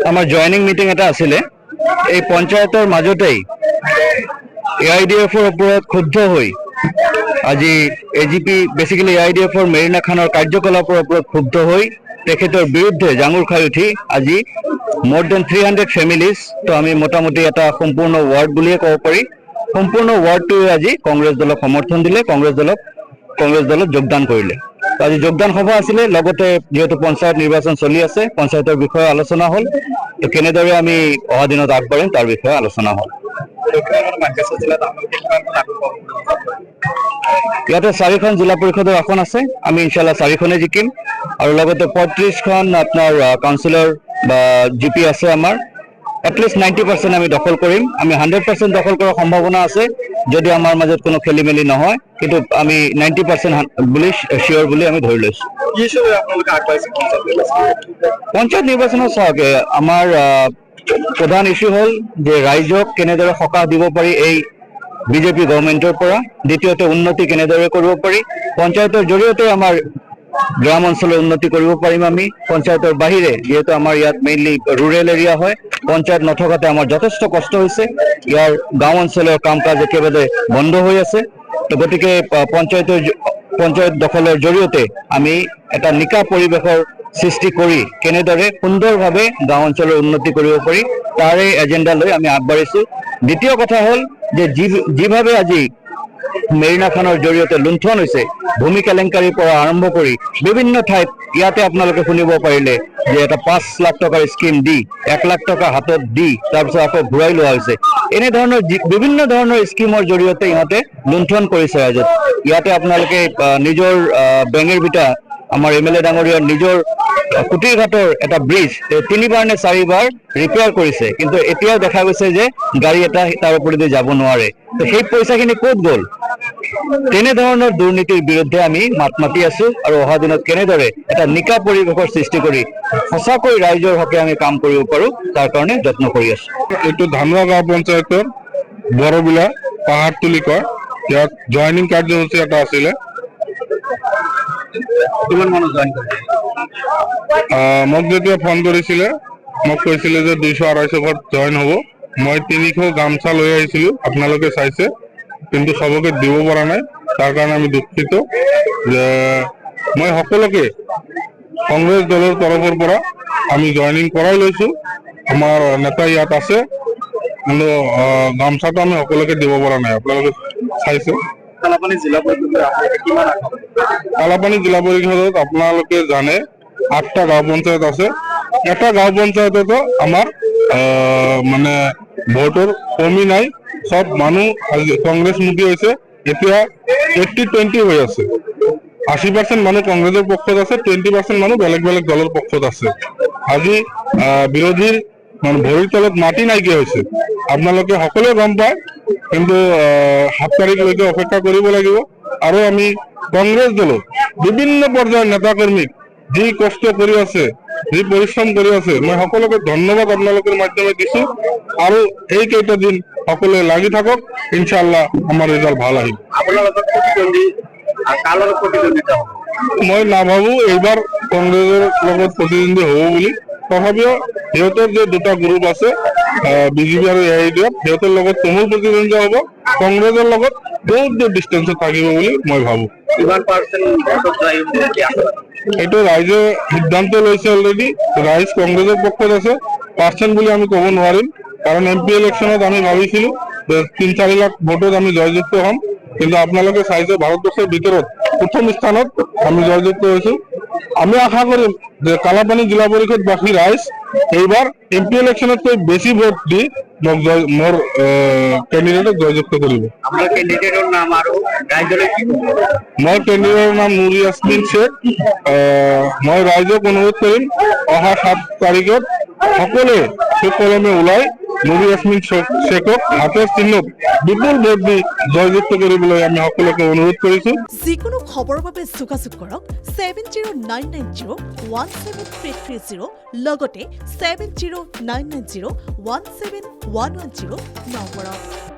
আমাৰ joining meeting এটা আছিলে এই পঞ্চায়তৰ মাজতেই AIDF-ৰ ওপৰত ক্ষুব্ধ হৈ আজি AGP বেসিক্যালি AIDF-ৰ মেৰিনা খানৰ কাৰ্যকলাপৰ ওপৰত ক্ষুব্ধ হৈ তেখেতৰ বিৰুদ্ধে জাঙুৰ খাই উঠি আজি more than 300 ফেমিলিজ তো আমি মোটামুটি এটা সম্পূৰ্ণ ওয়াৰ্ড বুলিয়ে ক'ব পাৰি সম্পূৰ্ণ ওয়াৰ্ডটোৱে আজি কংগ্ৰেছ দলক সমৰ্থন দিলে কংগ্ৰেছ দলত যোগদান কৰিলে আজি যোগদান সভা আছিলে লগতে যেহেতু পঞ্চায়ত নিৰ্বাচন চলি আছে পঞ্চায়তৰ বিষয়ে আলোচনা হ'ল তো কেনেদৰে আমি অহা দিনত আগবাঢ়িম তাৰ বিষয়ে আলোচনা হ'ল ইয়াতে 4খন জিলা পৰিষদৰ আসন আছে আমি ইনশাআল্লাহ 4খনে জিকিম আৰু লগতে 35খন আপোনাৰ কাউন্সিলৰ বা জিপি আছে আমাৰ এটলিষ্ট 90% আমি দখল কৰিম আমি 100% দখল কৰাৰ সম্ভাৱনা আছে যদি আমাৰ মাজত কোনো খেলিমেলি নহয় কিন্তু আমি 90% বুলি শিওৰ বুলি আমি ধৰি লৈছো পঞ্চায়ত নিৰ্বাচনৰ চাওক আমাৰ প্ৰধান ইস্যু হ'ল যে ৰাইজক কেনেদৰে সকাহ দিব পাৰি এই বিজেপি গভৰ্ণমেণ্টৰ পৰা দ্বিতীয়তে উন্নতি কেনেদৰে কৰিব পাৰি পঞ্চায়তৰ জৰিয়তে আমাৰ গ্ৰাম অঞ্চলৰ উন্নতি কৰিব পাৰিম আমি পঞ্চায়তৰ বাহিৰে যেহেতু আমাৰ ইয়াত মেইনলি ৰুৰেল এৰিয়া হয় পঞ্চায়ত নথকাতে আমাৰ যথেষ্ট কষ্ট হৈছে ইয়াৰ গাঁও অঞ্চলৰ কাম কাজ একেবাৰে বন্ধ হৈ আছে তো গতিকে পঞ্চায়ত দখলৰ জৰিয়তে আমি এটা নিকা পৰিৱেশৰ সৃষ্টি কৰি কেনেদৰে সুন্দৰভাৱে গাঁও অঞ্চলৰ উন্নতি কৰিব পাৰি তাৰে এজেণ্ডা লৈ আমি আগবাঢ়িছো দ্বিতীয় কথা হ'ল যে যিভাৱে আজি মেৰিনা খানৰ জৰিয়তে লুণ্ঠন হৈছে ভূমি কেলেংকাৰীৰ পৰা আৰম্ভ কৰি বিভিন্ন ঠাইত ইয়াতে আপোনালোকে শুনিব পাৰিলে যে এটা 5 লাখ টকাৰ স্কিম দি 1 লাখ টকা হাতত দি তাৰপিছত আকৌ ঘূৰাই লোৱা হৈছে এনেধৰণৰ বিভিন্ন ধৰণৰ স্কিমৰ জৰিয়তে ইহঁতে লুণ্ঠন কৰিছে ৰাইজক ইয়াতে আপোনালোকে নিজৰ বেঙেৰ বিটা আমাৰ MLA ডাঙৰীয়াৰ নিজৰ কুটিৰ ঘাটৰ এটা ব্ৰিজ 3বাৰ নে 4বাৰ ৰিপেয়াৰ কৰিছে কিন্তু এতিয়াও দেখা গৈছে যে গাড়ী এটা তাৰ ওপৰেদি যাব নোৱাৰে তো সেই পইচাখিনি ক'ত গ'ল তেনেধৰণৰ দুৰ্নীতিৰ বিৰুদ্ধে আমি মাত মাতি আছো আৰু অহা দিনত কেনেদৰে এটা নিকা পৰিৱেশৰ সৃষ্টি কৰি সঁচাকৈ ৰাইজৰ হকে আমি কাম কৰিব পাৰো তাৰ কাৰণে যত্ন কৰি আছো এইটো ধানোৱা গাঁও পঞ্চায়তৰ বৰবিলা পাহাৰতুলি কয় ইয়াত জয়নিং কাৰ্যসূচী এটা আছিলে কিমান মানুহ জইন কৰিছে মোক যেতিয়া ফোন কৰিছিলে মোক কৈছিলে যে 200-250 ঘৰ জইন হ'ব মই 300 গামছা লৈ আহিছিলো আপোনালোকে চাইছে কিন্তু সবকে দিব পৰা নাই তাৰ কাৰণে আমি দুঃখিত যে মই সকলোকে কংগ্ৰেছ দলৰ তৰফৰ পৰা আমি জয়নিং কৰাই লৈছো আমাৰ নেতা ইয়াত আছে কিন্তু গামছাটো আমি সকলোকে দিব পৰা নাই আপোনালোকে চাইছে কালাপানী জিলা পৰিষদত আপোনালোকে জানে 8টা গাঁও পঞ্চায়ত আছে এটা গাঁও পঞ্চায়ততো আমাৰ মানে ভোটৰ কমি নাই সব মানুহ কংগ্ৰেছমুখী হৈছে এতিয়া 80-20 হৈ আছে 80% মানুহ কংগ্ৰেছৰ পক্ষত আছে 20% মানুহ বেলেগ বেলেগ দলৰ পক্ষত আছে আজি বিৰোধীৰ মানে ভৰিৰ তলত মাটি নাইকিয়া হৈছে আপোনালোকে সকলোৱে গম পায় কিন্তু 7 তাৰিখলৈকে অপেক্ষা কৰিব লাগিব আৰু আমি কংগ্ৰেছ দলৰ বিভিন্ন পৰ্যায়ৰ নেতাকৰ্মীক যি কষ্ট কৰি আছে যি পৰিশ্ৰম কৰি আছে মই সকলোকে ধন্যবাদ আপোনালোকৰ মাধ্যমে দিছো আৰু এই কেইটা দিন সকলোৱে লাগি থাকক ইনশাআল্লাহ আমাৰ ৰিজাল্ট ভাল আহিব মই নাভাবো এইবাৰ কংগ্ৰেছৰ লগত প্ৰতিদ্বন্দ্বী হ'ব বুলি তথাপিও সিহঁতৰ যে দুটা গ্ৰুপ আছে বিজেপি আৰু AIDF সিহঁতৰ লগত তুমুল প্ৰতিদ্বন্দ্বী হ'ব কংগ্ৰেছৰ লগত বহুত ডিষ্টেন্সত থাকিব বুলি মই ভাবো এইটো ৰাইজে সিদ্ধান্ত লৈছে অলৰেডি ৰাইজ কংগ্ৰেছৰ পক্ষত আছে পাৰ্চেন্ট বুলি আমি ক'ব নোৱাৰিম কাৰণ MP ইলেকশ্যনত আমি ভাবিছিলো 3-4 লাখ ভোটত আমি জয়যুক্ত হ'ম কিন্তু আপোনালোকে চাইছে ভাৰতবৰ্ষৰ ভিতৰত প্ৰথম স্থানত আমি জয়যুক্ত হৈছো আমি আশা কৰিম যে কালাপানী জিলা পৰিষদবাসী ৰাইজ এইবাৰ MP ইলেকশ্যনতকৈ বেছি ভোট দি মোৰ কেণ্ডিডেটক জয়যুক্ত কৰিব আমাৰ কেণ্ডিডেটৰ নাম আৰু ৰাইজলৈ কি মই কেণ্ডিডেটৰ নাম নুৰি ইয়াছমিন শ্বেখ মই ৰাইজক অনুৰোধ কৰিম অহা 7 তাৰিখত সকলোৱে সুকলমে ওলাই নুৰি ইয়াছমিন শ্বেখক হাতৰ চিহ্নত বিপুল ভোট দি জয়যুক্ত কৰিবলৈ আমি সকলোকে অনুৰোধ কৰিছো যিকোনো খবৰৰ বাবে যোগাযোগ কৰক 7099017330 লগতে 7099017110 নম্বৰত